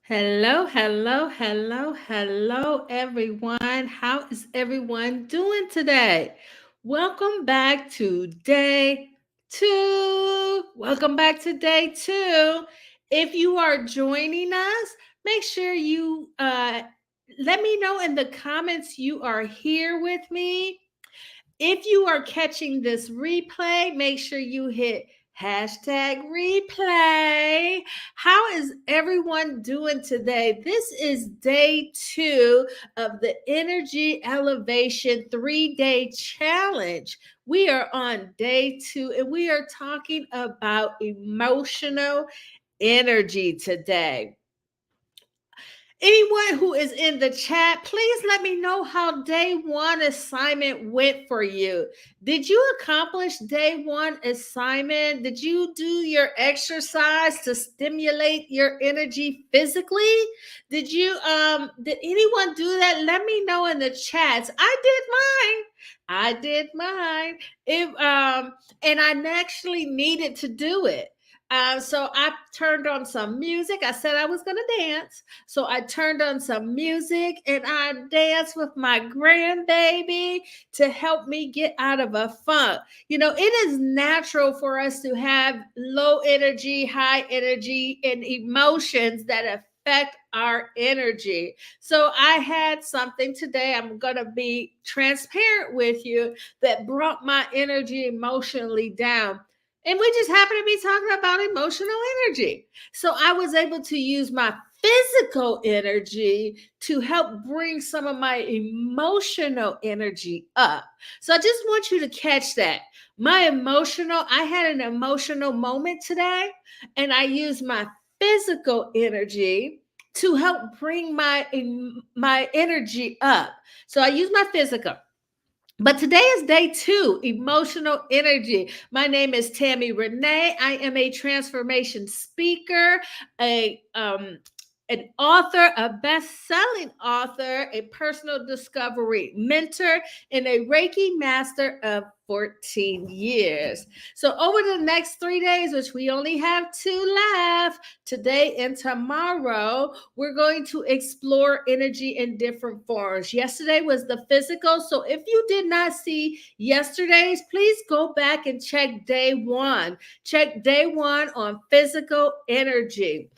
Hello, hello, hello, hello, everyone. How is everyone doing today? Welcome back to day two. Welcome back to day two. If you are joining us, make sure you let me know in the comments you are here with me. If you are catching this replay, make sure you hit hashtag replay. How is everyone doing today? This is day two of the Energy Elevation 3-day challenge. We are on day two and we are talking about emotional energy today. Anyone who is in the chat, please let me know how day one assignment went for you. Did you accomplish day one assignment? Did you do your exercise to stimulate your energy physically? Did anyone do that? Let me know in the chats. I did mine. I did mine. And I actually needed to do it. So I turned on some music. I said I was going to dance. So I turned on some music and I danced with my grandbaby to help me get out of a funk. You know, it is natural for us to have low energy, high energy, and emotions that affect our energy. So I had something today, I'm going to be transparent with you, that brought my energy emotionally down. And we just happen to be talking about emotional energy. So I was able to use my physical energy to help bring some of my emotional energy up. So I just want you to catch that. I had an emotional moment today, and I used my physical energy to help bring my energy up. So I use my physical. But today is day two, emotional energy. My name is Tammy Renee. I am a transformation speaker, a an author, a best-selling author, a personal discovery mentor, and a Reiki master of 14 years. So over the next 3 days, which we only have two left, today and tomorrow, we're going to explore energy in different forms. Yesterday was the physical. So if you did not see yesterday's, please go back and check day one. Check day one on physical energy.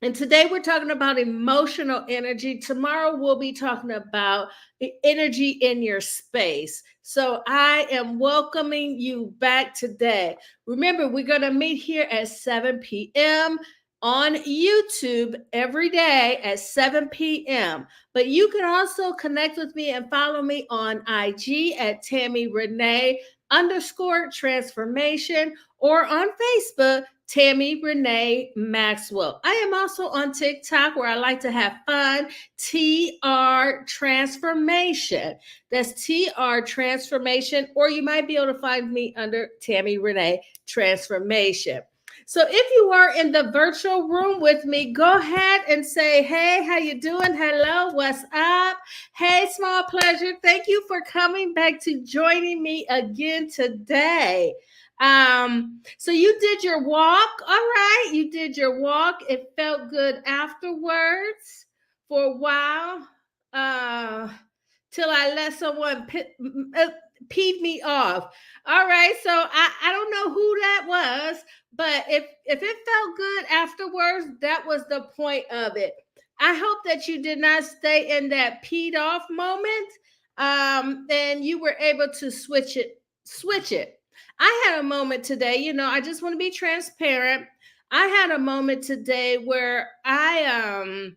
And today we're talking about emotional energy. Tomorrow we'll be talking about the energy in your space. So I am welcoming you back today. Remember, we're going to meet here at 7 p.m. on YouTube every day at 7 p.m. But you can also connect with me and follow me on IG at Tammy Renee _transformation, or on Facebook, Tammy Renee Maxwell. I am also on TikTok where I like to have fun. TR Transformation. That's TR Transformation, or you might be able to find me under Tammy Renee Transformation. So if you are in the virtual room with me, go ahead and say, hey, how you doing? Hello, what's up? Hey, small pleasure. Thank you for coming back to joining me again today. So you did your walk. All right. You did your walk. It felt good afterwards for a while. Till I let someone peed me off. All right. So I don't know who that was, but if it felt good afterwards, that was the point of it. I hope that you did not stay in that peed off moment. And you were able to switch it. I had a moment today, I just want to be transparent. I had a moment today where I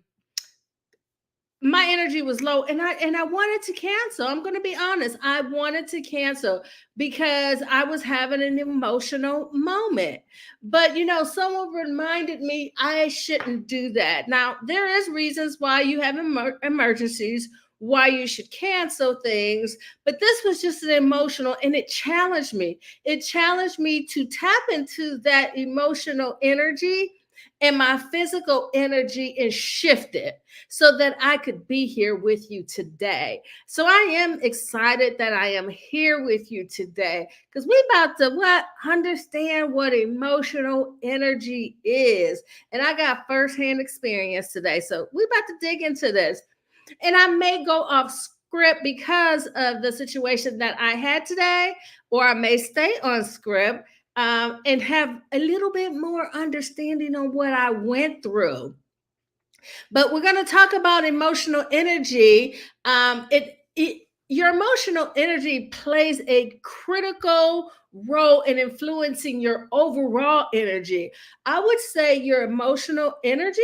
my energy was low, and I wanted to cancel. I'm going to be honest. I wanted to cancel because I was having an emotional moment. But someone reminded me I shouldn't do that. Now, there is reasons why you have emergencies, why you should cancel things, but this was just an emotional, and it challenged me. It challenged me to tap into that emotional energy and my physical energy is shifted so that I could be here with you today. So I am excited that I am here with you today because we about to what understand what emotional energy is. And I got firsthand experience today. So we about to dig into this. And I may go off script because of the situation that I had today, or I may stay on script and have a little bit more understanding on what I went through. But we're going to talk about emotional energy. Your emotional energy plays a critical role in influencing your overall energy. I would say your emotional energy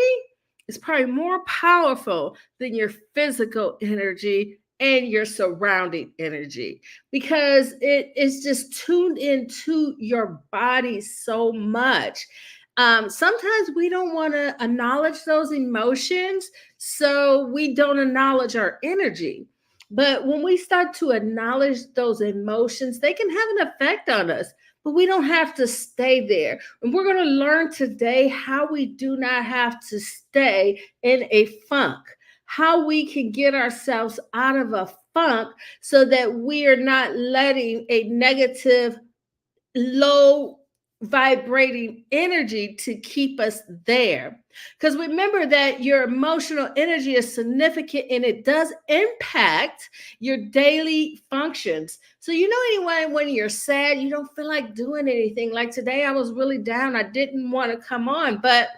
is probably more powerful than your physical energy and your surrounding energy because it is just tuned into your body so much. Sometimes we don't want to acknowledge those emotions, so we don't acknowledge our energy. But when we start to acknowledge those emotions, they can have an effect on us, but we don't have to stay there. And we're going to learn today how we do not have to stay in a funk, how we can get ourselves out of a funk so that we are not letting a negative, low vibrating energy to keep us there. Because remember that your emotional energy is significant and it does impact your daily functions. So, you know, anyway, when you're sad, you don't feel like doing anything. Like today, I was really down. I didn't want to come on, but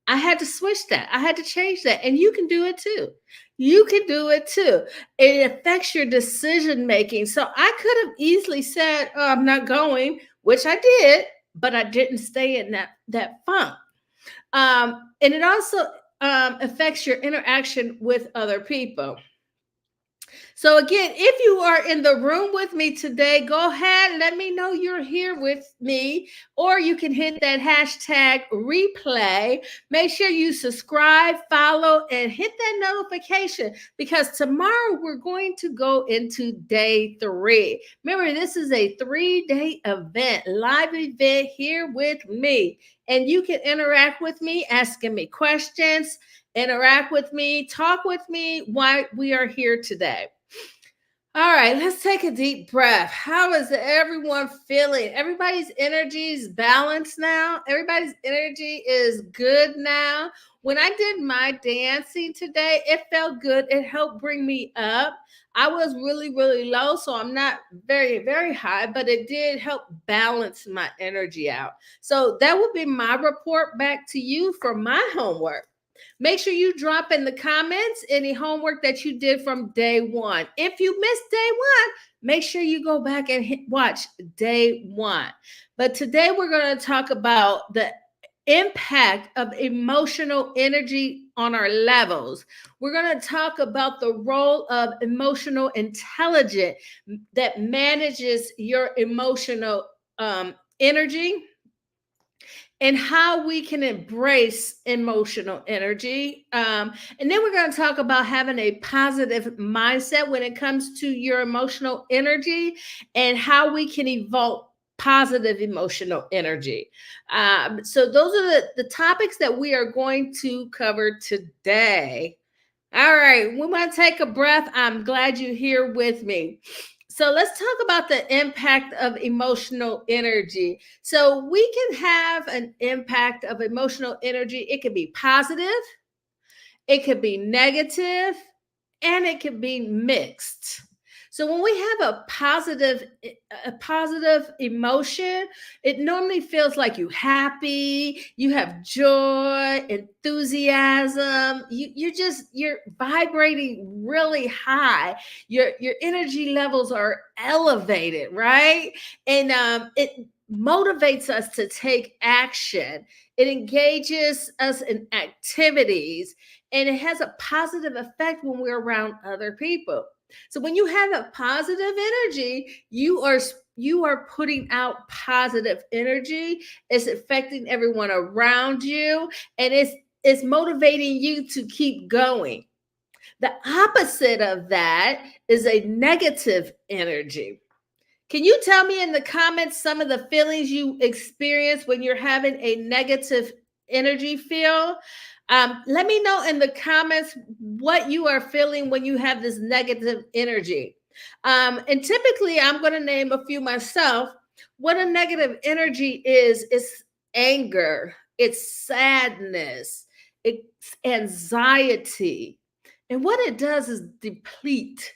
I had to switch that. I had to change that. And you can do it too. You can do it too. It affects your decision making. So I could have easily said, oh, I'm not going, which I did, but I didn't stay in that funk. And it also affects your interaction with other people. So again, if you are in the room with me today, go ahead, let me know you're here with me, or you can hit that hashtag replay. Make sure you subscribe, follow, and hit that notification because tomorrow we're going to go into day 3. Remember, this is a 3-day event, live event here with me, and you can interact with me, asking me questions, interact with me, talk with me while we are here today. All right, let's take a deep breath. How is everyone feeling? Everybody's energy is balanced now. Everybody's energy is good now. When I did my dancing today, it felt good. It helped bring me up. I was really, really low, so I'm not very, very high, but it did help balance my energy out. So that would be my report back to you for my homework. Make sure you drop in the comments any homework that you did from day 1. If you missed day 1, make sure you go back and watch day 1. But today we're going to talk about the impact of emotional energy on our levels. We're going to talk about the role of emotional intelligence that manages your emotional energy, and how we can embrace emotional energy. And then we're going to talk about having a positive mindset when it comes to your emotional energy and how we can evoke positive emotional energy. So those are the topics that we are going to cover today. All right, we want to take a breath. I'm glad you're here with me. So let's talk about the impact of emotional energy. So we can have an impact of emotional energy. It can be positive, it could be negative, and it can be mixed. So when we have a positive emotion, it normally feels like you're happy, you have joy, enthusiasm. You're vibrating really high. Your energy levels are elevated, right? And it motivates us to take action. It engages us in activities, and it has a positive effect when we're around other people. So when you have a positive energy, you are putting out positive energy. It's affecting everyone around you, and it's motivating you to keep going. The opposite of that is a negative energy. Can you tell me in the comments some of the feelings you experience when you're having a negative energy feel? Let me know in the comments what you are feeling when you have this negative energy. And typically, I'm going to name a few myself. What a negative energy is anger, it's sadness, it's anxiety. And what it does is deplete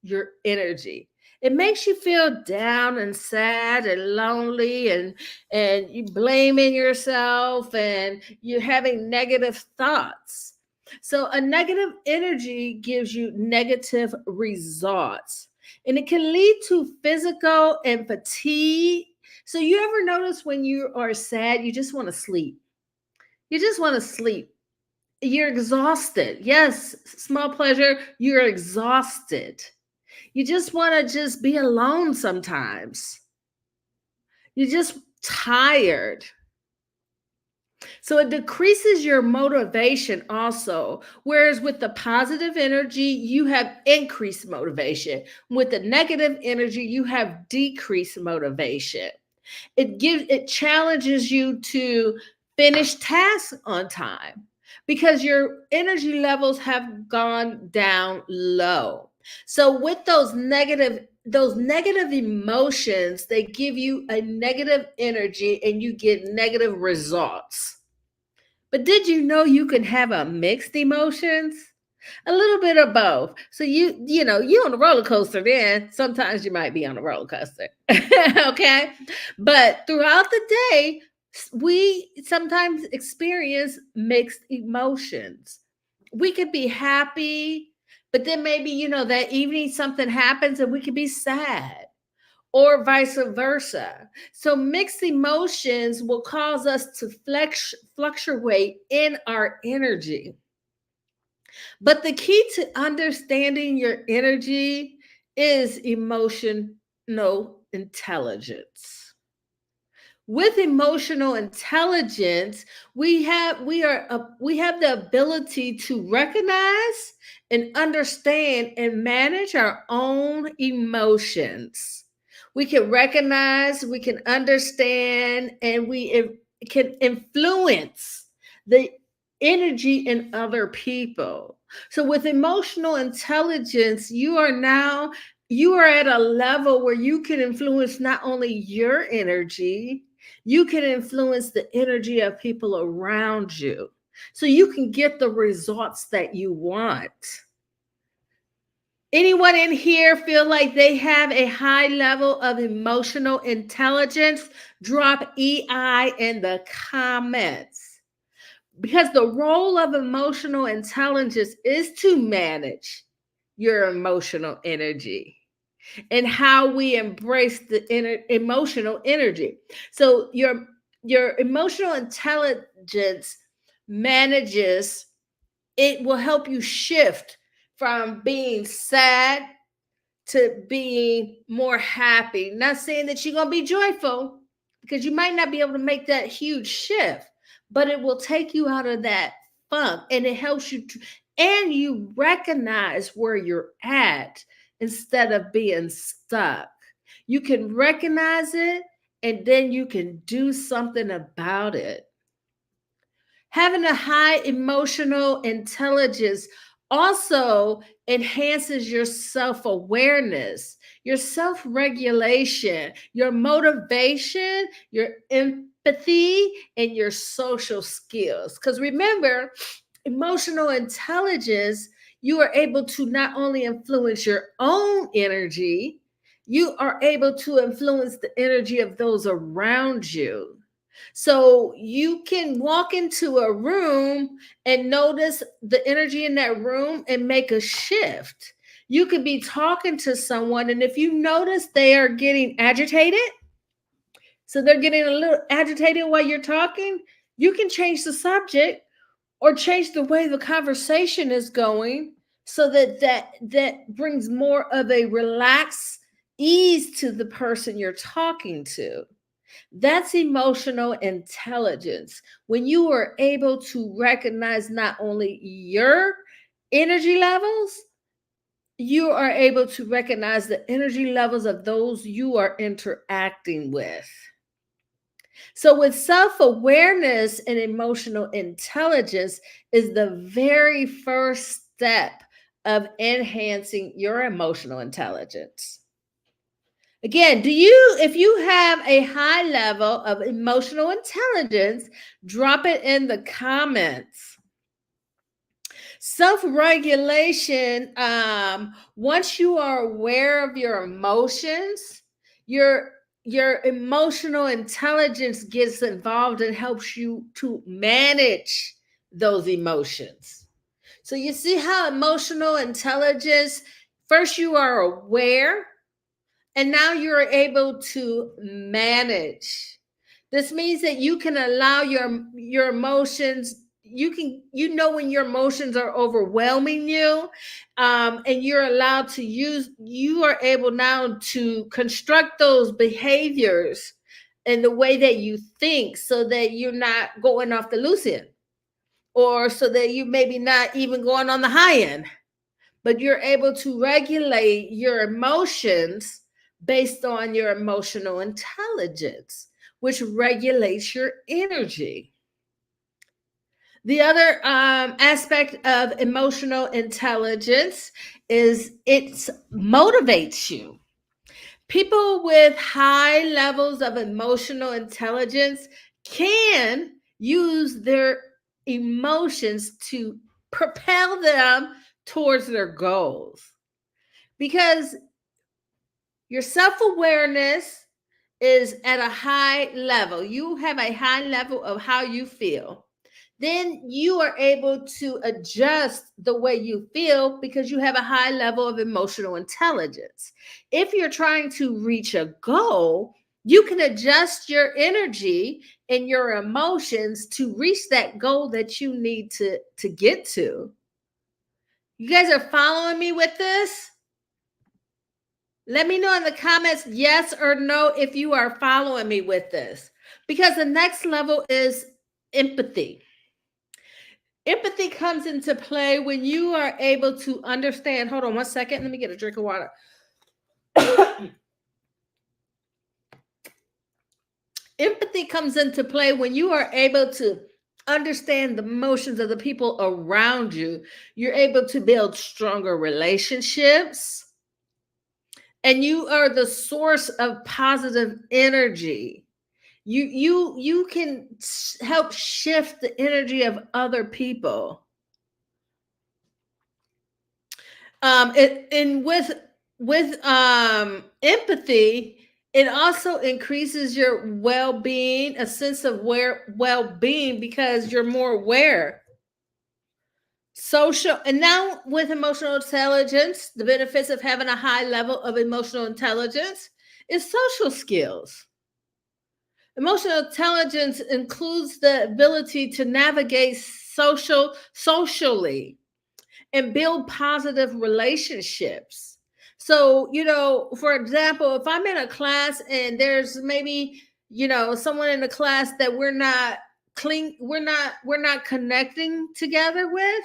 your energy. It makes you feel down and sad and lonely, and you blaming yourself, and you're having negative thoughts. So a negative energy gives you negative results, and it can lead to physical and fatigue. So you ever notice when you are sad, you just want to sleep. You just want to sleep. You're exhausted. Yes, small pleasure, you're exhausted. You just want to just be alone sometimes. You're just tired. So it decreases your motivation also. Whereas with the positive energy, you have increased motivation. With the negative energy, you have decreased motivation. It challenges you to finish tasks on time because your energy levels have gone down low. So with those negative emotions, they give you a negative energy and you get negative results. But did you know you can have a mixed emotions? A little bit of both. So you on a roller coaster, then sometimes you might be on a roller coaster. Okay? But throughout the day, we sometimes experience mixed emotions. We could be happy, but then maybe that evening something happens and we could be sad, or vice versa. So mixed emotions will cause us to fluctuate in our energy. But the key to understanding your energy is emotional intelligence. With emotional intelligence, we have the ability to recognize and understand and manage our own emotions. We can recognize, we can understand, and can influence the energy in other people. So with emotional intelligence, you are at a level where you can influence not only your energy, you can influence the energy of people around you. So you can get the results that you want. Anyone in here feel like they have a high level of emotional intelligence? Drop EI in the comments. Because the role of emotional intelligence is to manage your emotional energy and how we embrace the emotional energy. So your emotional intelligence manages, it will help you shift from being sad to being more happy. Not saying that you're going to be joyful, because you might not be able to make that huge shift, but it will take you out of that funk, and it helps you and you recognize where you're at instead of being stuck. You can recognize it, and then you can do something about it. Having a high emotional intelligence also enhances your self awareness, your self regulation, your motivation, your empathy, and your social skills. Because remember, emotional intelligence, you are able to not only influence your own energy, you are able to influence the energy of those around you. So you can walk into a room and notice the energy in that room and make a shift. You could be talking to someone, and if you notice they are getting agitated, so they're getting a little agitated while you're talking, you can change the subject or change the way the conversation is going, so that brings more of a relaxed ease to the person you're talking to. That's emotional intelligence. When you are able to recognize not only your energy levels, you are able to recognize the energy levels of those you are interacting with. So, with self awareness and emotional intelligence is the very first step of enhancing your emotional intelligence. Again, if you have a high level of emotional intelligence, drop it in the comments. Self-regulation, once you are aware of your emotions, your your emotional intelligence gets involved and helps you to manage those emotions. So you see how emotional intelligence, first you are aware, and now you're able to manage. This means that you can allow your emotions, you know when your emotions are overwhelming you, and you're allowed to use, you are able now to construct those behaviors in the way that you think, so that you're not going off the loose end, or so that you maybe not even going on the high end, but you're able to regulate your emotions based on your emotional intelligence, which regulates your energy. The other aspect of emotional intelligence is it motivates you. People with high levels of emotional intelligence can use their emotions to propel them towards their goals, because your self awareness is at a high level. You have a high level of how you feel. Then you are able to adjust the way you feel because you have a high level of emotional intelligence. If you're trying to reach a goal, you can adjust your energy and your emotions to reach that goal that you need to get to. You guys are following me with this? Let me know in the comments, yes or no, if you are following me with this. Because the next level is empathy. Empathy comes into play when you are able to understand. Hold on one second. Let me get a drink of water. Empathy comes into play when you are able to understand the emotions of the people around you. You're able to build stronger relationships, and you are the source of positive energy. You can help shift the energy of other people. And with empathy, it also increases your well-being, a sense of well-being, because you're more aware. Social, and now with emotional intelligence, the benefits of having a high level of emotional intelligence is social skills. Emotional intelligence includes the ability to navigate socially and build positive relationships. So, for example, if I'm in a class and there's maybe, someone in the class that we're not connecting together with,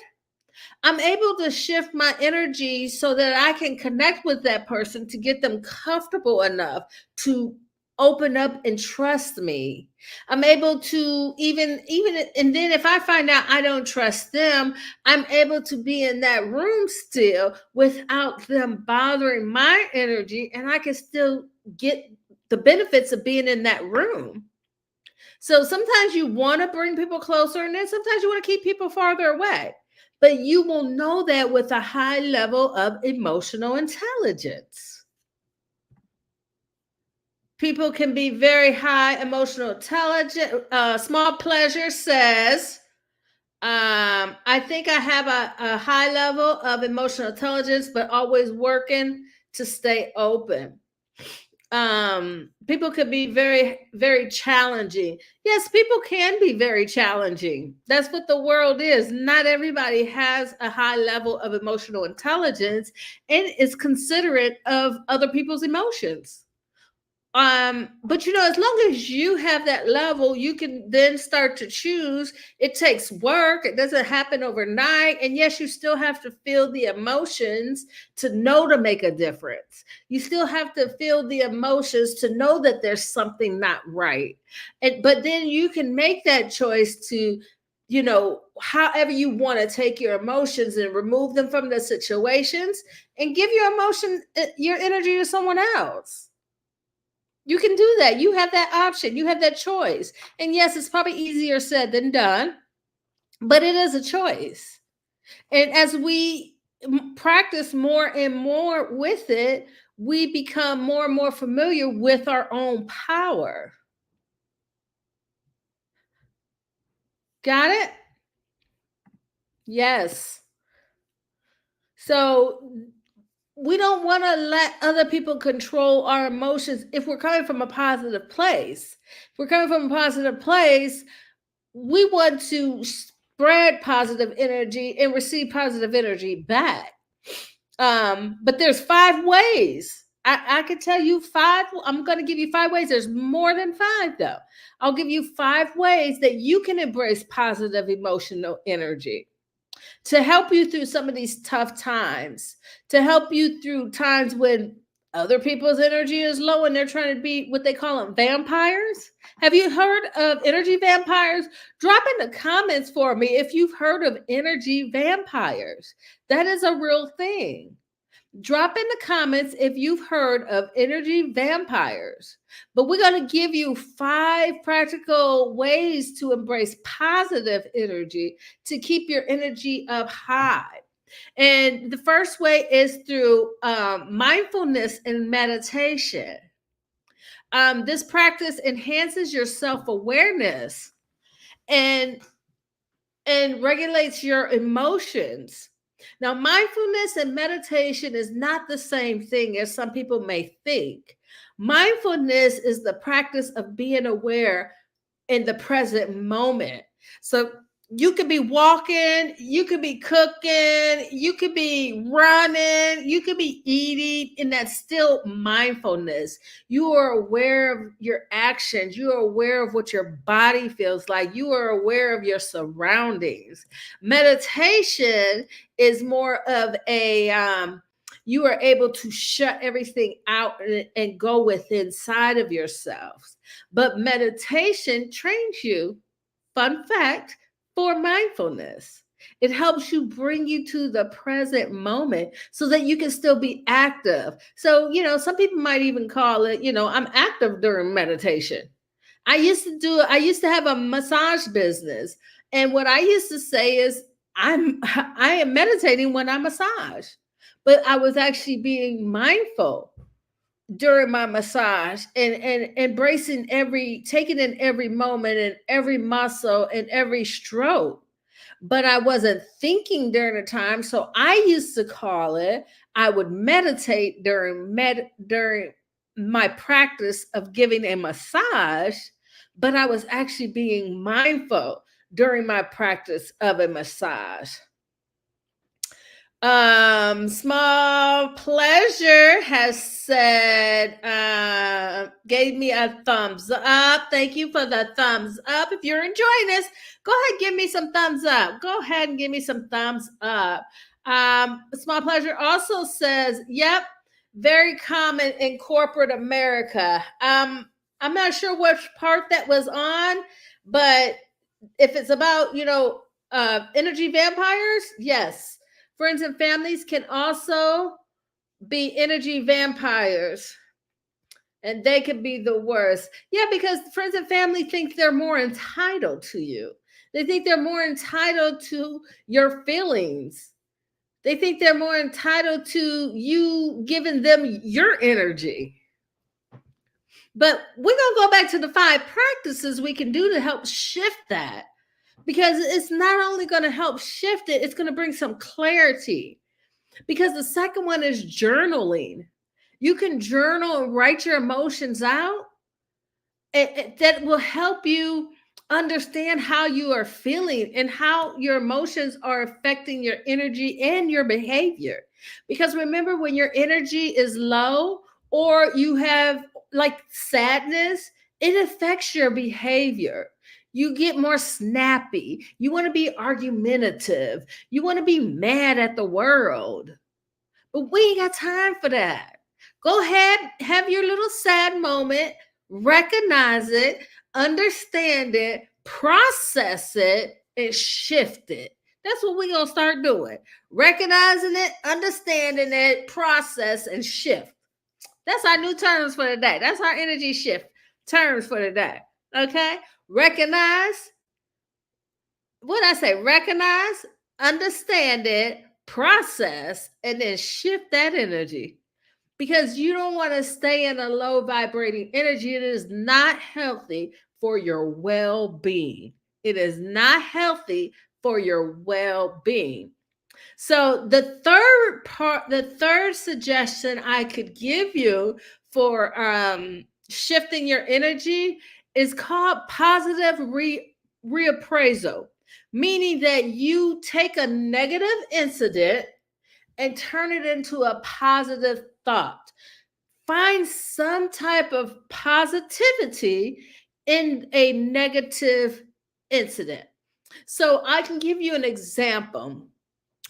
I'm able to shift my energy so that I can connect with that person to get them comfortable enough to open up and trust me. I'm able to even and then if I find out I don't trust them, I'm able to be in that room still without them bothering my energy, and I can still get the benefits of being in that room. So sometimes you want to bring people closer, and then sometimes you want to keep people farther away. But you will know that with a high level of emotional intelligence. People can be very high emotional intelligence. Small Pleasure says, I think I have a high level of emotional intelligence, but always working to stay open. People could be very, very challenging. Yes, people can be very challenging. That's what the world is. Not everybody has a high level of emotional intelligence and is considerate of other people's emotions. But as long as you have that level, you can then start to choose. It takes work, it doesn't happen overnight, and yes, you still have to feel the emotions to know to make a difference. You still have to feel the emotions to know that there's something not right. But then you can make that choice to, however you want to take your emotions and remove them from the situations and give your emotion, your energy to someone else. You can do that. You have that option. You have that choice. And yes, it's probably easier said than done, but it is a choice. And as we practice more and more with it, we become more and more familiar with our own power. Got it? Yes. So we don't want to let other people control our emotions if we're coming from a positive place. If we're coming from a positive place, we want to spread positive energy and receive positive energy back. But there's 5 ways. I can tell you 5. I'm going to give you 5 ways. There's more than 5, though. I'll give you 5 ways that you can embrace positive emotional energy to help you through some of these tough times, to help you through times when other people's energy is low and they're trying to be what they call them vampires. Have you heard of energy vampires? Drop in the comments for me if you've heard of energy vampires. That is a real thing. Drop in the comments if you've heard of energy vampires. But we're going to give you 5 practical ways to embrace positive energy to keep your energy up high. And the first way is through mindfulness and meditation. This practice enhances your self awareness and regulates your emotions. Now, mindfulness and meditation is not the same thing as some people may think. Mindfulness is the practice of being aware in the present moment. So you could be walking, you could be cooking, you could be running, you could be eating, and that's still mindfulness. You are aware of your actions, you are aware of what your body feels like, you are aware of your surroundings. Meditation is more of a you are able to shut everything out and go within inside of yourself. But meditation trains you, fun fact, for mindfulness. It helps you bring you to the present moment so that you can still be active. So, some people might even call it, I'm active during meditation. I used to have a massage business. And what I used to say is I am meditating when I massage. But I was actually being mindful during my massage and embracing taking in every moment and every muscle and every stroke. But I wasn't thinking during the time, so I used to call it, I would meditate during my practice of giving a massage, but I was actually being mindful during my practice of a massage. Small pleasure has said, gave me a thumbs up. Thank you for the thumbs up. If you're enjoying this, go ahead and give me some thumbs up. Go ahead and give me some thumbs up. Small pleasure also says, yep, very common in corporate America. I'm not sure which part that was on, but if it's about, energy vampires, yes. Friends and families can also be energy vampires, and they can be the worst. Yeah, because friends and family think they're more entitled to you. They think they're more entitled to your feelings. They think they're more entitled to you giving them your energy. But we're going to go back to the 5 practices we can do to help shift that, because it's not only going to help shift it, it's going to bring some clarity. Because the second one is journaling. You can journal and write your emotions out. That will help you understand how you are feeling and how your emotions are affecting your energy and your behavior. Because remember, when your energy is low, or you have like sadness, it affects your behavior. You get more snappy. You want to be argumentative. You want to be mad at the world. But we ain't got time for that. Go ahead, have your little sad moment, recognize it, understand it, process it, and shift it. That's what we're going to start doing. Recognizing it, understanding it, process, and shift. That's our new terms for the day. That's our energy shift terms for the day. Okay? Recognize, what I say? Recognize, understand it, process, and then shift that energy. Because you don't want to stay in a low vibrating energy. It is not healthy for your well being. It is not healthy for your well being. So the third suggestion I could give you for shifting your energy is called positive reappraisal, meaning that you take a negative incident and turn it into a positive thought. Find some type of positivity in a negative incident. So I can give you an example.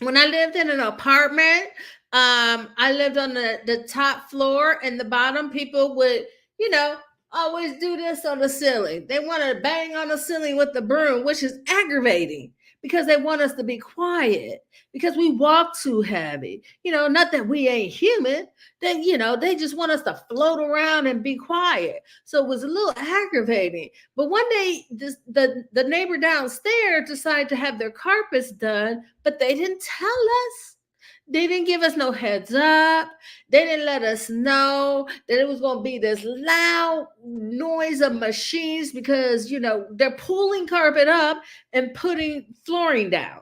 When I lived in an apartment, I lived on the top floor, and the bottom people would, you know, always do this on the ceiling. They want to bang on the ceiling with the broom, which is aggravating because they want us to be quiet because we walk too heavy. Not that we ain't human. They just want us to float around and be quiet. So it was a little aggravating. But one day, the neighbor downstairs decided to have their carpets done, but they didn't tell us. They didn't give us no heads up. They didn't let us know that it was going to be this loud noise of machines because, they're pulling carpet up and putting flooring down.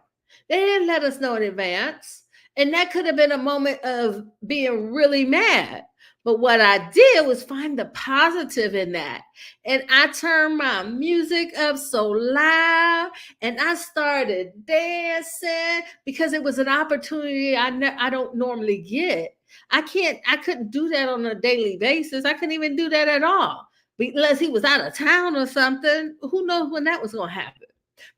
They didn't let us know in advance. And that could have been a moment of being really mad. But what I did was find the positive in that. And I turned my music up so loud and I started dancing because it was an opportunity I don't normally get. I couldn't do that on a daily basis. I couldn't even do that at all. Unless he was out of town or something. Who knows when that was going to happen?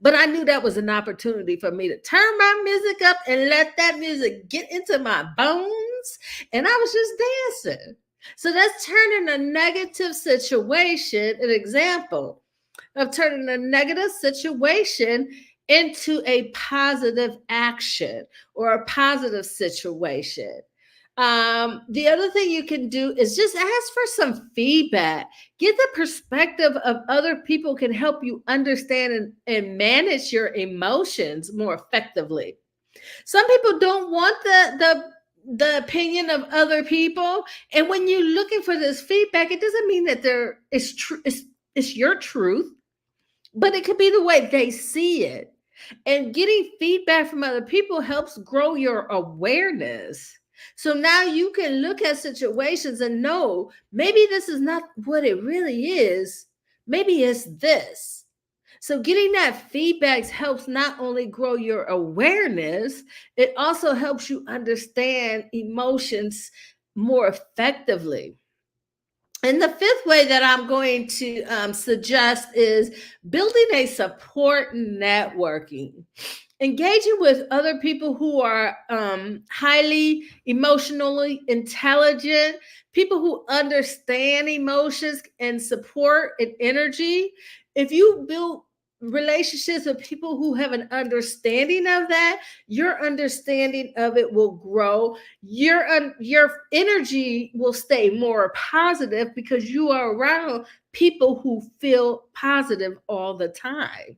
But I knew that was an opportunity for me to turn my music up and let that music get into my bones. And I was just dancing. So that's turning a negative situation, an example of turning a negative situation into a positive action or a positive situation. The other thing you can do is just ask for some feedback. Get the perspective of other people can help you understand and manage your emotions more effectively. Some people don't want the opinion of other people, and when you're looking for this feedback, it doesn't mean that it's your truth, but it could be the way they see it. And getting feedback from other people helps grow your awareness. So now you can look at situations and know maybe this is not what it really is. Maybe it's this. So getting that feedback helps not only grow your awareness, it also helps you understand emotions more effectively. And the fifth way that I'm going to suggest is building a support networking. Engaging with other people who are highly emotionally intelligent, people who understand emotions and support and energy. If you build relationships with people who have an understanding of that, your understanding of it will grow. Your energy will stay more positive because you are around people who feel positive all the time.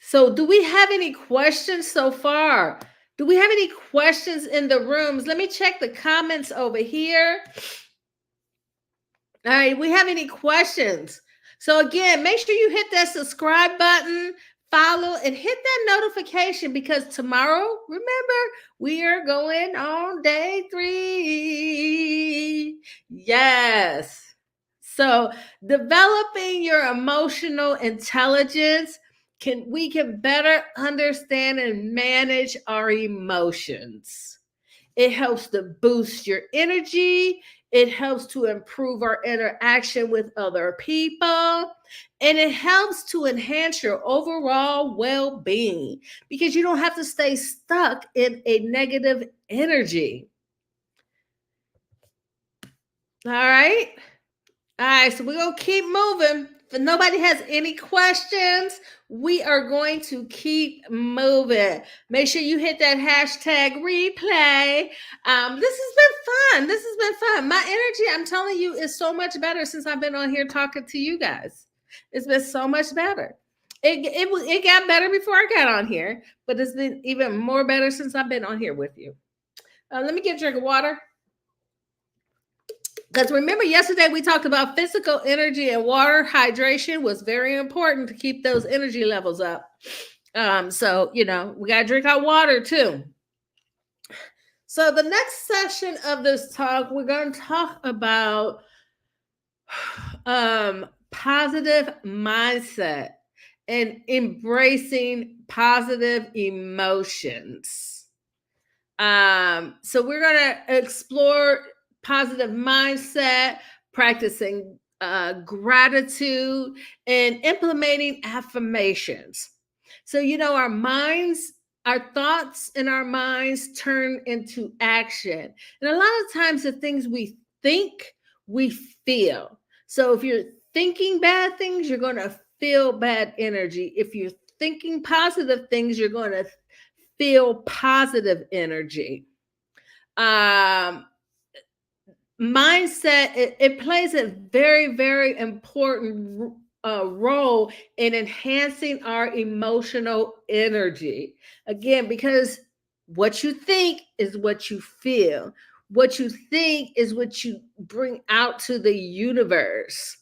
So, do we have any questions so far? Do we have any questions in the rooms? Let me check the comments over here. All right, we have any questions? So again, make sure you hit that subscribe button, follow, and hit that notification because tomorrow, remember, we are going on day 3. Yes. So developing your emotional intelligence, we can better understand and manage our emotions. It helps to boost your energy. It helps to improve our interaction with other people. And it helps to enhance your overall well being because you don't have to stay stuck in a negative energy. All right. All right, so we're going to keep moving. If nobody has any questions, we are going to keep moving. Make sure you hit that hashtag replay. This has been fun. This has been fun. My energy, I'm telling you, is so much better since I've been on here talking to you guys. It's been so much better. It got better before I got on here, but it's been even more better since I've been on here with you. Let me get a drink of water. Because remember, yesterday we talked about physical energy and water hydration was very important to keep those energy levels up. So, we got to drink our water too. So, the next session of this talk, we're going to talk about positive mindset and embracing positive emotions. So, we're going to explore positive mindset, practicing gratitude, and implementing affirmations. So, our minds, our thoughts in our minds turn into action. And a lot of times, the things we think, we feel. So, if you're thinking bad things, you're going to feel bad energy. If you're thinking positive things, you're going to feel positive energy. Mindset, it plays a very, very important role in enhancing our emotional energy. Again, because what you think is what you feel. What you think is what you bring out to the universe.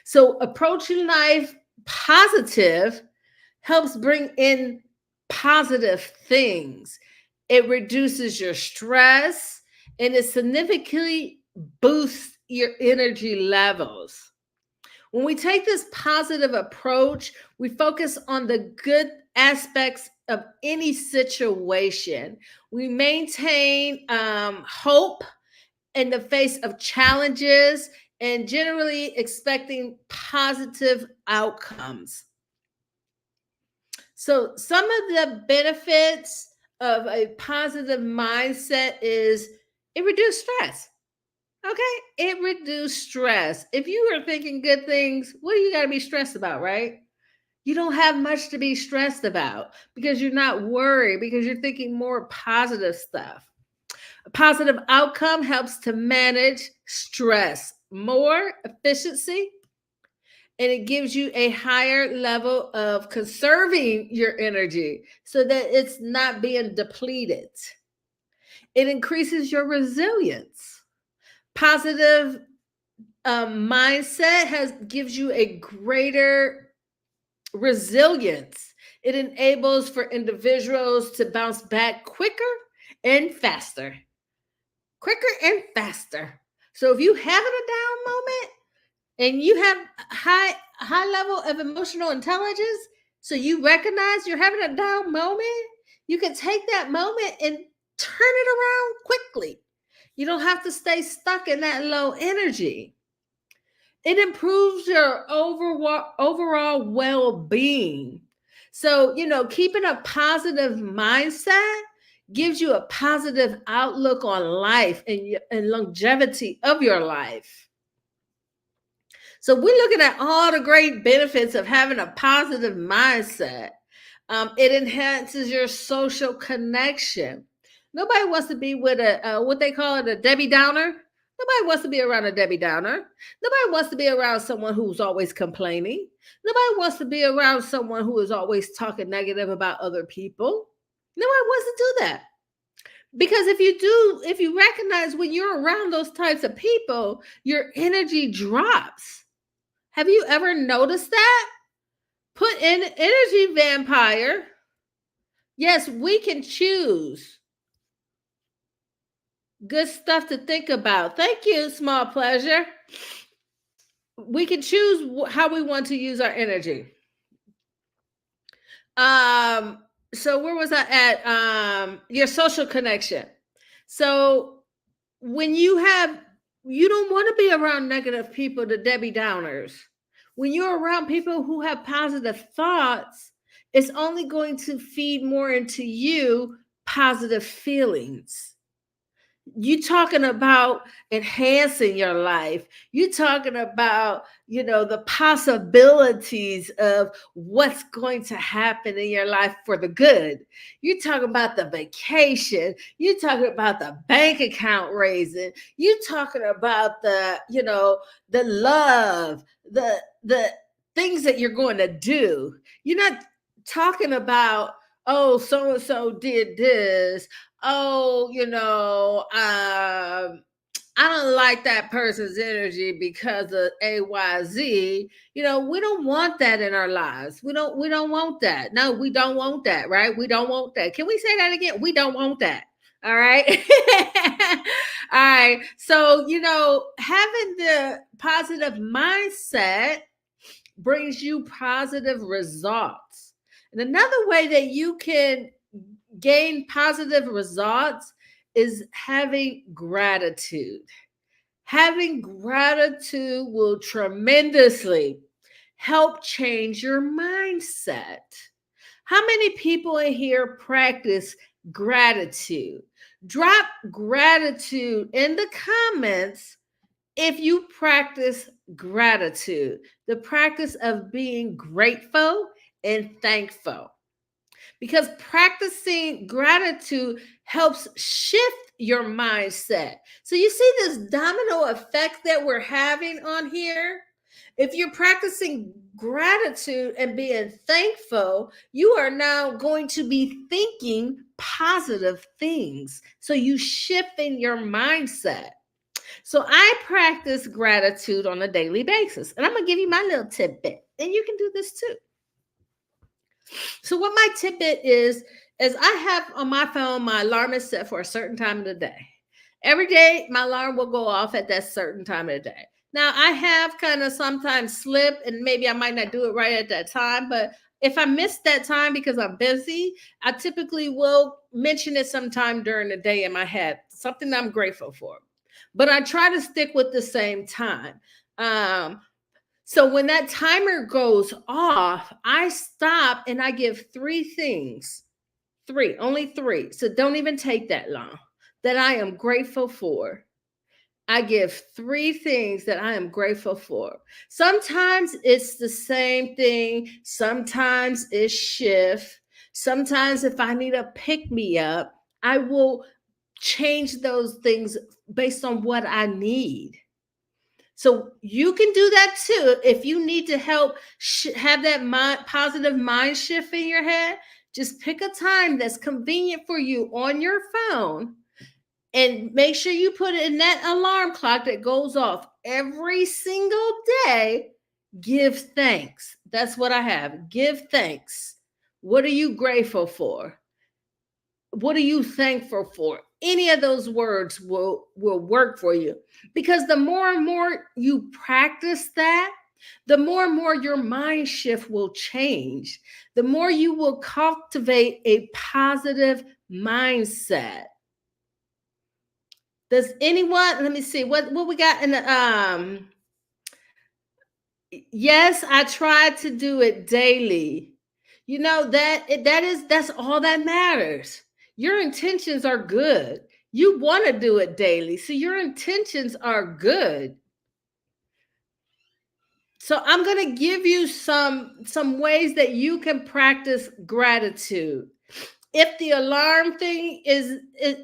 So approaching life positive helps bring in positive things. It reduces your stress and it significantly boosts your energy levels. When we take this positive approach, we focus on the good aspects of any situation. We maintain hope in the face of challenges and generally expecting positive outcomes. So, some of the benefits of a positive mindset is it reduces stress. Okay, it reduces stress. If you are thinking good things, what do you got to be stressed about, right? You don't have much to be stressed about because you're not worried, because you're thinking more positive stuff. A positive outcome helps to manage stress, more efficiency, and it gives you a higher level of conserving your energy so that it's not being depleted. It increases your resilience. Positive mindset gives you a greater resilience. It enables for individuals to bounce back quicker and faster. Quicker and faster. So if you have a down moment, and you have high level of emotional intelligence, so you recognize you're having a down moment, you can take that moment and turn it around quickly. You don't have to stay stuck in that low energy. It improves your overall well-being. So, keeping a positive mindset gives you a positive outlook on life and longevity of your life. So we're looking at all the great benefits of having a positive mindset. It enhances your social connection. Nobody wants to be with what they call it, a Debbie Downer. Nobody wants to be around a Debbie Downer. Nobody wants to be around someone who's always complaining. Nobody wants to be around someone who is always talking negative about other people. Nobody wants to do that. Because if you recognize when you're around those types of people, your energy drops. Have you ever noticed that? Put in energy vampire. Yes, we can choose. Good stuff to think about. Thank you, small pleasure. We can choose how we want to use our energy. So where was I at? Your social connection. So when you have You don't want to be around negative people, the Debbie Downers. When you're around people who have positive thoughts, it's only going to feed more into you positive feelings. You talking about enhancing your life. You talking about, the possibilities of what's going to happen in your life for the good. You talking about the vacation. You talking about the bank account raising. You talking about the love, the things that you're going to do. You're not talking about, oh, so and so did this. Oh, I don't like that person's energy because of AYZ. We don't want that in our lives. We don't want that. No, we don't want that, right? We don't want that. Can we say that again? We don't want that. All right. All right. So, having the positive mindset brings you positive results. And another way that you can gain positive results is having gratitude. Having gratitude will tremendously help change your mindset. How many people in here practice gratitude? Drop gratitude in the comments if you practice gratitude, the practice of being grateful and thankful, because practicing gratitude helps shift your mindset. So you see this domino effect that we're having on here. If you're practicing gratitude and being thankful, you are now going to be thinking positive things. So you shift in your mindset. So I practice gratitude on a daily basis. And I'm going to give you my little tidbit. And you can do this too. So what my tidbit is I have on my phone, my alarm is set for a certain time of the day. Every day, my alarm will go off at that certain time of the day. Now, I have kind of sometimes slip, and maybe I might not do it right at that time, but if I miss that time because I'm busy, I typically will mention it sometime during the day in my head, something I'm grateful for. But I try to stick with the same time. So when that timer goes off, I stop and I give three things. Three, only three. So don't even take that long. That I am grateful for. I give three things that I am grateful for. Sometimes it's the same thing. Sometimes it's shift. Sometimes if I need a pick me up, I will change those things based on what I need. So you can do that too. If you need to help have that positive mind shift in your head, just pick a time that's convenient for you on your phone and make sure you put it in that alarm clock that goes off every single day. Give thanks. That's what I have. Give thanks. What are you grateful for? What are you thankful for? Any of those words will work for you, because the more and more you practice that, the more and more your mind shift will change, the more you will cultivate a positive mindset. Does anyone, let me see what we got in the yes, I try to do it daily. That's all that matters. Your intentions are good. You want to do it daily. So your intentions are good. So I'm going to give you some ways that you can practice gratitude. If the alarm thing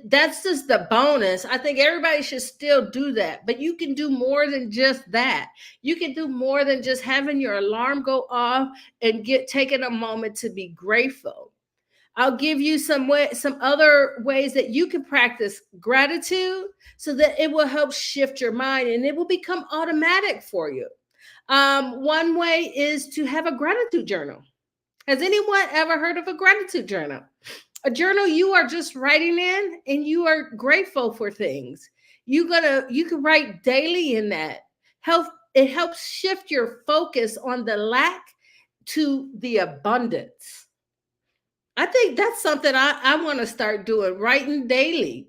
that's just the bonus. I think everybody should still do that, but you can do more than just that. You can do more than just having your alarm go off and taking a moment to be grateful. I'll give you some other ways that you can practice gratitude so that it will help shift your mind and it will become automatic for you. One way is to have a gratitude journal. Has anyone ever heard of a gratitude journal? A journal you are just writing in and you are grateful for things. You can write daily in that. It helps shift your focus on the lack to the abundance. I think that's something I want to start doing, writing daily.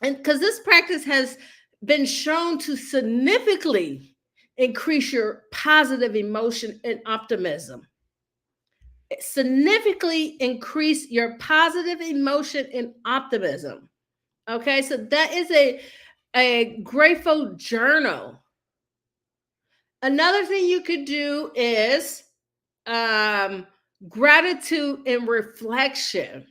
And because this practice has been shown to significantly increase your positive emotion and optimism. Significantly increase your positive emotion and optimism. Okay, so that is a grateful journal. Another thing you could do is um, gratitude and reflection.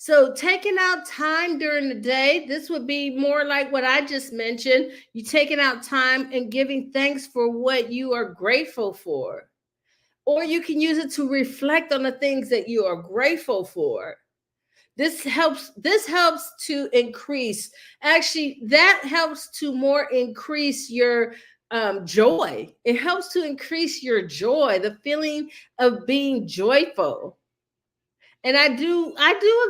So, taking out time during the day, this would be more like what I just mentioned. You taking out time and giving thanks for what you are grateful for. Or you can use it to reflect on the things that you are grateful for. This helps to increase, actually that helps to more increase your joy. It helps to increase your joy, the feeling of being joyful. And I do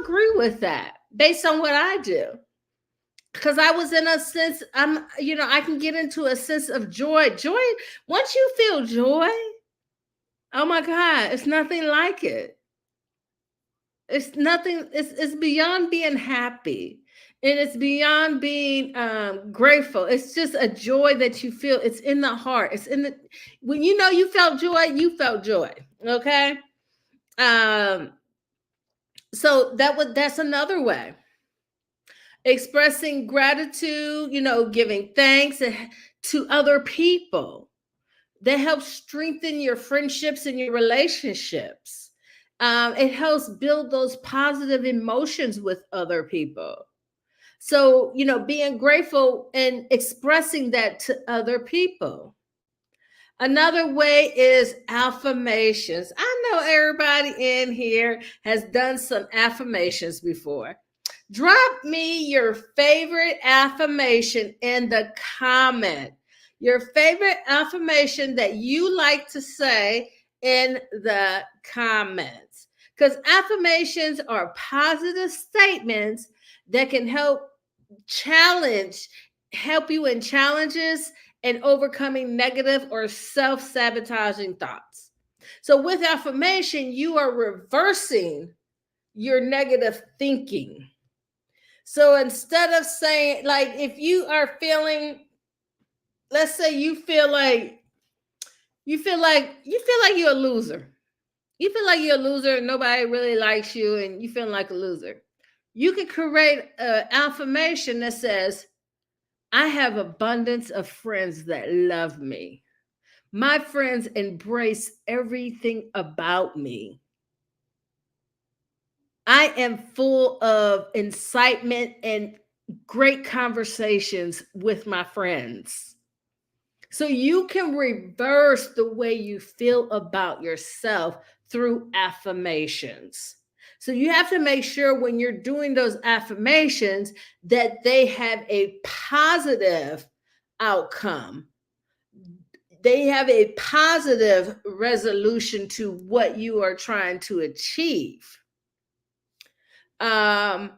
agree with that based on what I do. Because I was in a sense, I can get into a sense of joy. Joy, once you feel joy, oh my God, it's nothing like it. It's nothing, it's beyond being happy. And it's beyond being grateful. It's just a joy that you feel. It's in the heart. It's in the when you know you felt joy, you felt joy. Okay. Um, so that's another way. Expressing gratitude, giving thanks to other people. That helps strengthen your friendships and your relationships. It helps build those positive emotions with other people. So, being grateful and expressing that to other people. Another way is affirmations. I know everybody in here has done some affirmations before. Drop me your favorite affirmation in the comment. Your favorite affirmation that you like to say in the comments. Because affirmations are positive statements that can help you in challenges and overcoming negative or self-sabotaging thoughts. So with affirmation, you are reversing your negative thinking. So instead of saying, like, if you are feeling, let's say you feel like you're a loser. You feel like you're a loser and nobody really likes you and you feel like a loser. You can create an affirmation that says, I have abundance of friends that love me. My friends embrace everything about me. I am full of incitement and great conversations with my friends. So you can reverse the way you feel about yourself through affirmations. So you have to make sure when you're doing those affirmations that they have a positive outcome. They have a positive resolution to what you are trying to achieve. Um,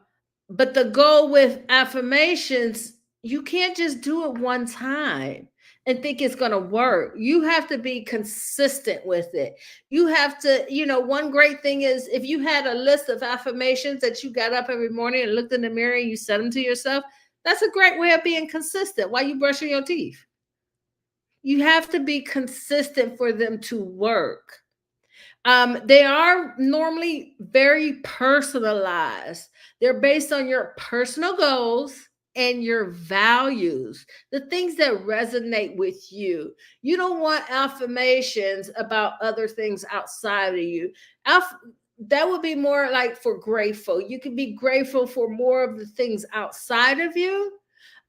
but the goal with affirmations, you can't just do it one time and think it's going to work. You have to be consistent with it. You have to, one great thing is if you had a list of affirmations that you got up every morning and looked in the mirror and you said them to yourself, that's a great way of being consistent while you brushing your teeth. You have to be consistent for them to work. They are normally very personalized. They're based on your personal goals and your values, the things that resonate with you. You don't want affirmations about other things outside of you. That would be more like for grateful. You can be grateful for more of the things outside of you,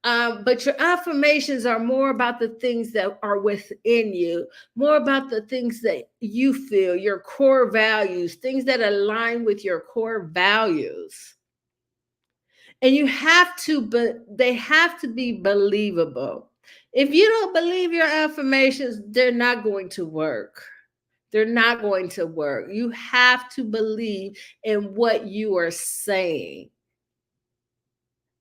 but your affirmations are more about the things that are within you, more about the things that you feel, your core values, things that align with your core values. And they have to be believable. If you don't believe your affirmations, they're not going to work. They're not going to work. You have to believe in what you are saying.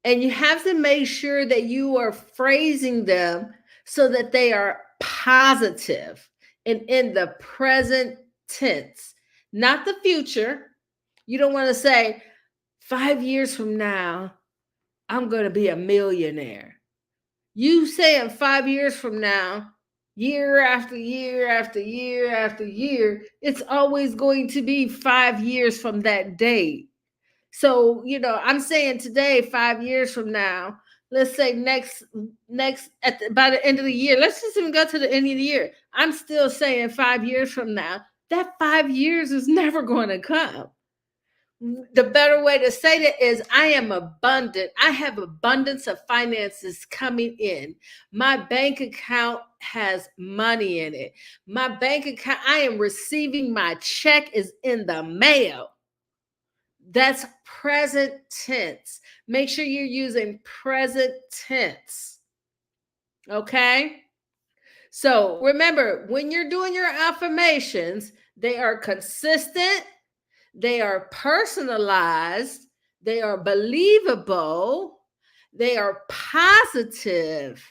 And you have to make sure that you are phrasing them so that they are positive and in the present tense, not the future. You don't want to say, 5 years from now, I'm going to be a millionaire. You saying 5 years from now, year after year after year after year, it's always going to be 5 years from that date. So, I'm saying today, 5 years from now, let's say next by the end of the year, let's just even go to the end of the year. I'm still saying 5 years from now, that 5 years is never going to come. The better way to say that is I am abundant. I have abundance of finances coming in. My bank account has money in it. My bank account, I am receiving my check is in the mail. That's present tense. Make sure you're using present tense. Okay? So remember, when you're doing your affirmations, they are consistent, they are personalized, they are believable, they are positive.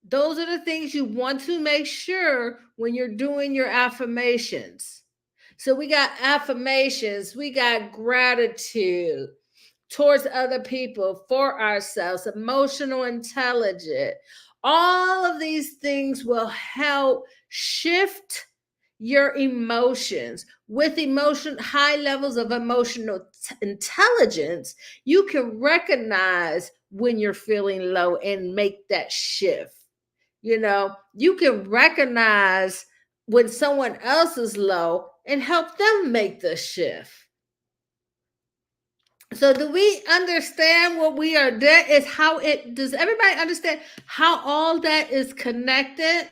Those are the things you want to make sure when you're doing your affirmations. So we got affirmations, we got gratitude towards other people, for ourselves, emotional intelligence. All of these things will help shift your emotions. With high levels of emotional intelligence, you can recognize when you're feeling low and make that shift. You can recognize when someone else is low and help them make the shift. So do we understand what we are doing? Is how it does everybody understand how all that is connected?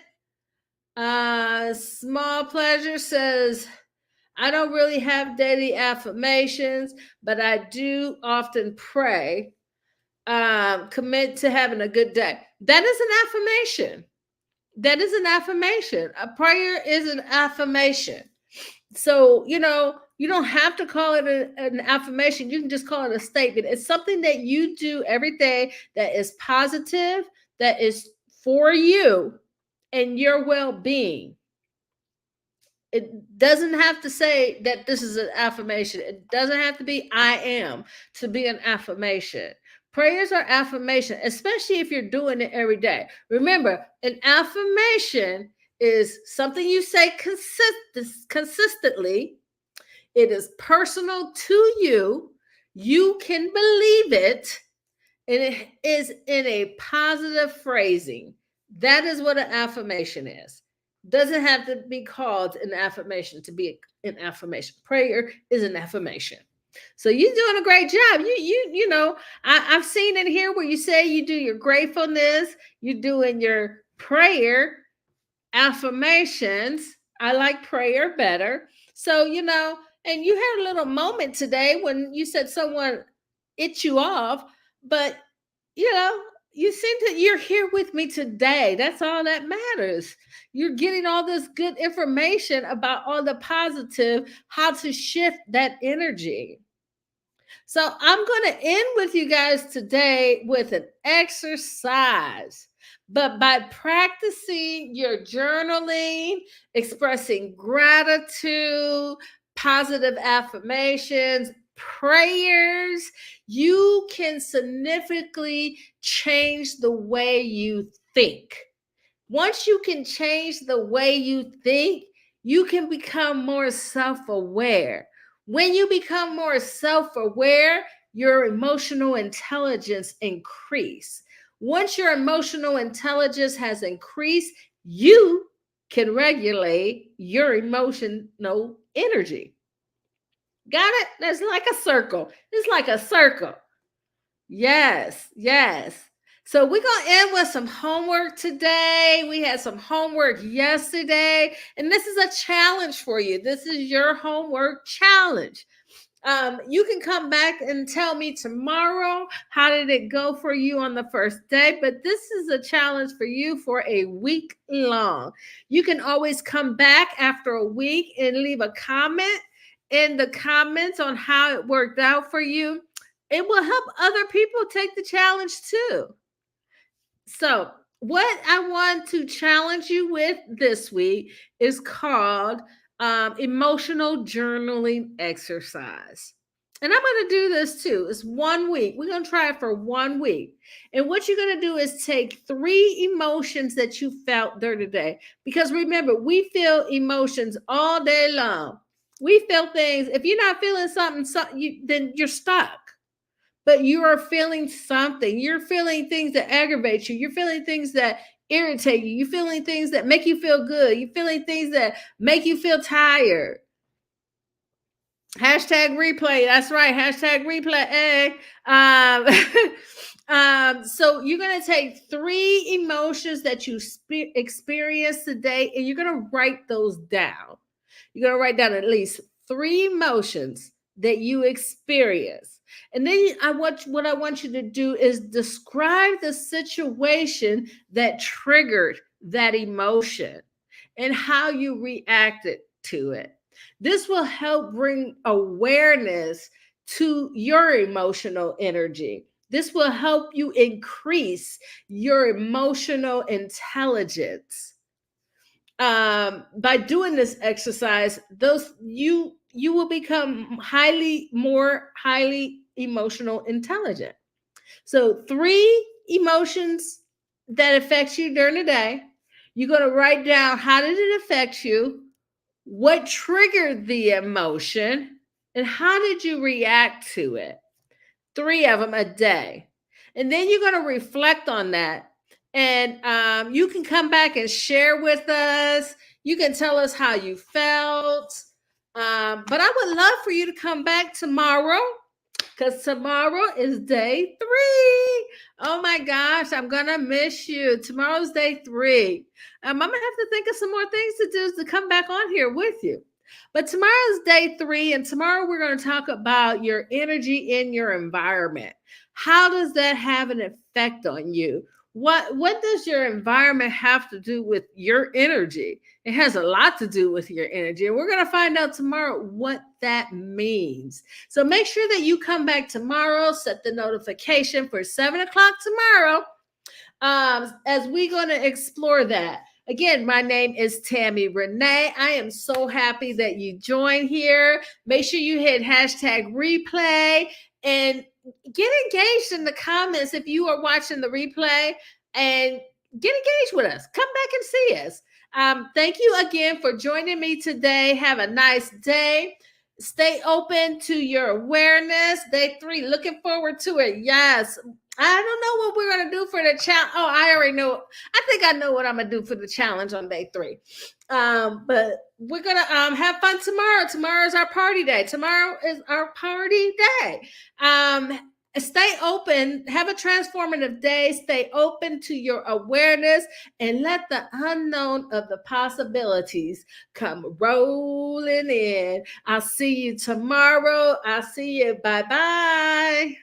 Small pleasure says, I don't really have daily affirmations, but I do often pray. Commit to having a good day. That is an affirmation. That is an affirmation. A prayer is an affirmation. So, you don't have to call it an affirmation. You can just call it a statement. It's something that you do every day that is positive, that is for you and your well being. It doesn't have to say that this is an affirmation. It doesn't have to be I am to be an affirmation. Prayers are affirmation, especially if you're doing it every day. Remember, an affirmation is something you say consistently. It is personal to you. You can believe it. And it is in a positive phrasing. That is what an affirmation is. Doesn't have to be called an affirmation to be an affirmation. Prayer is an affirmation. So you're doing a great job. I've seen it here where you say you do your gratefulness, you're doing your prayer affirmations. I like prayer better. So, and you had a little moment today when you said someone itch you off, but you know, you're here with me today. That's all that matters. You're getting all this good information about all the positive, how to shift that energy. So I'm going to end with you guys today with an exercise. But by practicing your journaling, expressing gratitude, positive affirmations, prayers, you can significantly change the way you think. Once you can change the way you think, you can become more self-aware. When you become more self-aware, your emotional intelligence increase. Once your emotional intelligence has increased, you can regulate your emotional energy. Got it? That's like a circle. It's like a circle. Yes, yes. So we're going to end with some homework today. We had some homework yesterday, and this is a challenge for you. This is your homework challenge. You can come back and tell me tomorrow how did it go for you on the first day, but this is a challenge for you for a week long. You can always come back after a week and leave a comment in the comments on how it worked out for you. It will help other people take the challenge too. So, what I want to challenge you with this week is called emotional journaling exercise. And I'm going to do this too. It's 1 week. We're going to try it for 1 week. And what you're going to do is take 3 emotions that you felt during the day. Because remember, we feel emotions all day long. We feel things. If you're not feeling something, then you're stuck. But you are feeling something. You're feeling things that aggravate you. You're feeling things that irritate you. You're feeling things that make you feel good. You're feeling things that make you feel tired. Hashtag replay. That's right. Hashtag replay. Hey. So you're going to take 3 emotions that you experienced today, and you're going to write those down. You're going to write down at least 3 emotions that you experience. And then what I want you to do is describe the situation that triggered that emotion and how you reacted to it. This will help bring awareness to your emotional energy. This will help you increase your emotional intelligence. By doing this exercise, you will become more highly emotional intelligent. So 3 emotions that affect you during the day. You're going to write down, how did it affect you? What triggered the emotion? And how did you react to it? 3 of them a day. And then you're going to reflect on that. And you can come back and share with us. You can tell us how you felt. But I would love for you to come back tomorrow, because tomorrow is day 3. Oh my gosh, I'm gonna miss you. Tomorrow's day 3. I'm gonna have to think of some more things to do to come back on here with you. But tomorrow's day 3, and tomorrow we're going to talk about your energy in your environment. How does that have an effect on you? What does your environment have to do with your energy? It has a lot to do with your energy. And we're going to find out tomorrow what that means. So make sure that you come back tomorrow, set the notification for 7 o'clock tomorrow, as we're going to explore that. Again, my name is Tammy Renee. I am so happy that you joined here. Make sure you hit hashtag replay and get engaged in the comments if you are watching the replay, and get engaged with us. Come back and see us. Thank you again for joining me today. Have a nice day. Stay open to your awareness. Day 3, looking forward to it. Yes. I don't know what we're going to do for the challenge. Oh, I already know. I think I know what I'm going to do for the challenge on day 3. But we're going to have fun tomorrow. Tomorrow is our party day. Tomorrow is our party day. Stay open. Have a transformative day. Stay open to your awareness and let the unknown of the possibilities come rolling in. I'll see you tomorrow. I'll see you. Bye-bye.